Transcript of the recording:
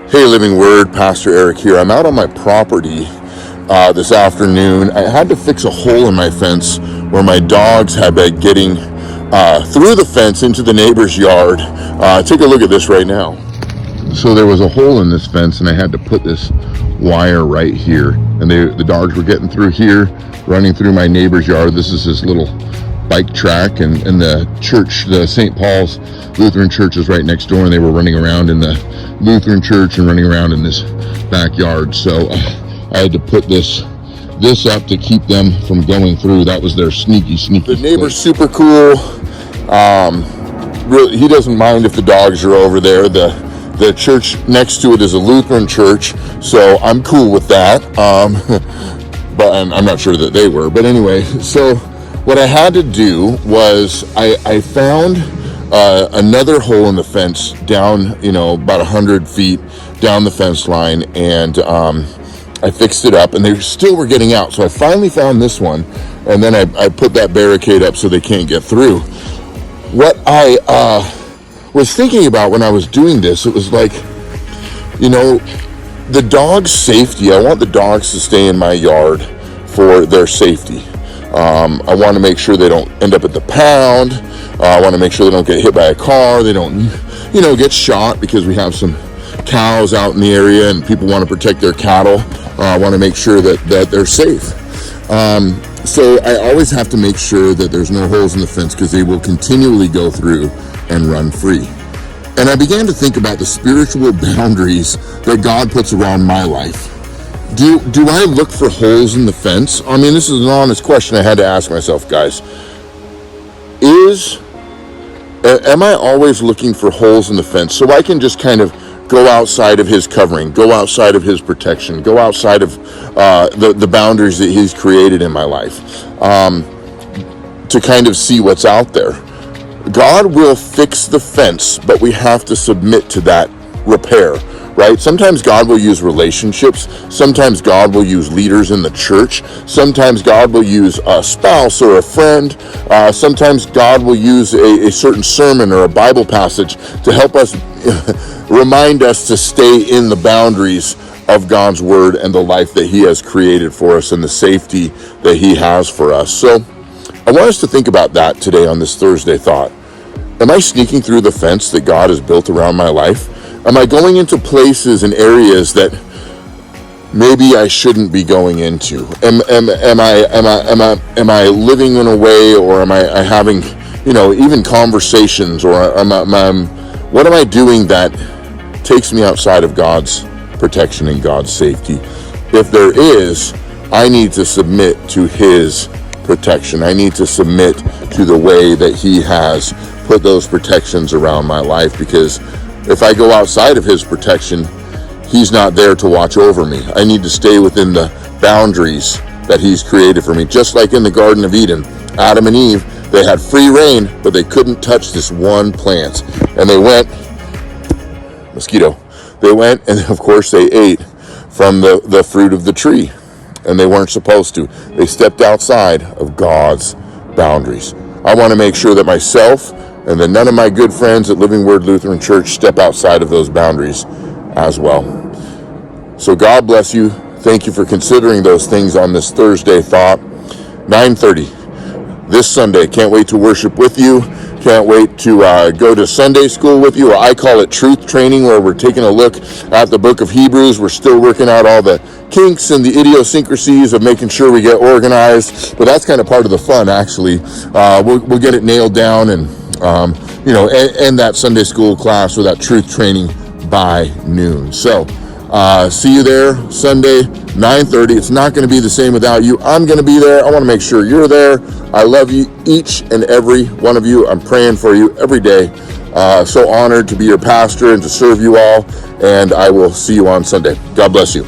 Hey, Living Word, Pastor Eric here. I'm out on my property this afternoon. I had to fix a hole in my fence where my dogs had been getting through the fence into the neighbor's yard. Take a look at this right now. So there was a hole in this fence and I had to put this wire right here. And the dogs were getting through here, running through my neighbor's yard. This is his little bike track, and the church, the St. Paul's Lutheran Church, is right next door, and they were running around in the Lutheran church and running around in this backyard. So I had to put this up to keep them from going through. That was their sneaky The neighbor's super cool. Really, he doesn't mind if the dogs are over there. The church next to it is a Lutheran church, so I'm cool with that. But I'm not sure that they were. But anyway, so what I had to do was I found another hole in the fence down, about 100 feet down the fence line, and I fixed it up, and they still were getting out. So I finally found this one, and then I put that barricade up so they can't get through. What I was thinking about when I was doing this, it was like, the dog's safety. I want the dogs to stay in my yard for their safety. I want to make sure they don't end up at the pound. I want to make sure they don't get hit by a car. They don't, get shot, because we have some cows out in the area and people want to protect their cattle. I want to make sure that they're safe. So I always have to make sure that there's no holes in the fence, because they will continually go through and run free. And I began to think about the spiritual boundaries that God puts around my life. Do I look for holes in the fence? I mean, this is an honest question I had to ask myself, guys. Am I always looking for holes in the fence so I can just kind of go outside of his covering, go outside of his protection, go outside of the boundaries that he's created in my life, to kind of see what's out there? God will fix the fence, but we have to submit to that repair, right? Sometimes God will use relationships. Sometimes God will use leaders in the church. Sometimes God will use a spouse or a friend. Sometimes God will use a certain sermon or a Bible passage to help us remind us to stay in the boundaries of God's word and the life that he has created for us and the safety that he has for us. So I want us to think about that today on this Thursday thought. Am I sneaking through the fence that God has built around my life? Am I going into places and areas that maybe I shouldn't be going into? Am I living in a way, or am I having, even conversations, or what am I doing that takes me outside of God's protection and God's safety? If there is, I need to submit to his protection. I need to submit to the way that he has put those protections around my life, because if I go outside of his protection, he's not there to watch over me. I need to stay within the boundaries that he's created for me. Just like in the Garden of Eden, Adam and Eve, they had free reign, but they couldn't touch this one plant. And they went, they went, and of course they ate from the fruit of the tree. And they weren't supposed to. They stepped outside of God's boundaries. I want to make sure that myself and that none of my good friends at Living Word Lutheran Church step outside of those boundaries as well. So God bless you. Thank you for considering those things on this Thursday thought. 9:30 this Sunday. Can't wait to worship with you. Can't wait to go to Sunday school with you. I call it truth training, where we're taking a look at the book of Hebrews. We're still working out all the kinks and the idiosyncrasies of making sure we get organized, but that's kind of part of the fun, actually. We'll get it nailed down and end that Sunday school class or that truth training by noon. So see you there Sunday, 9:30. It's not going to be the same without you. I'm going to be there. I want to make sure you're there. I love you, each and every one of you. I'm praying for you every day. So honored to be your pastor and to serve you all. And I will see you on Sunday. God bless you.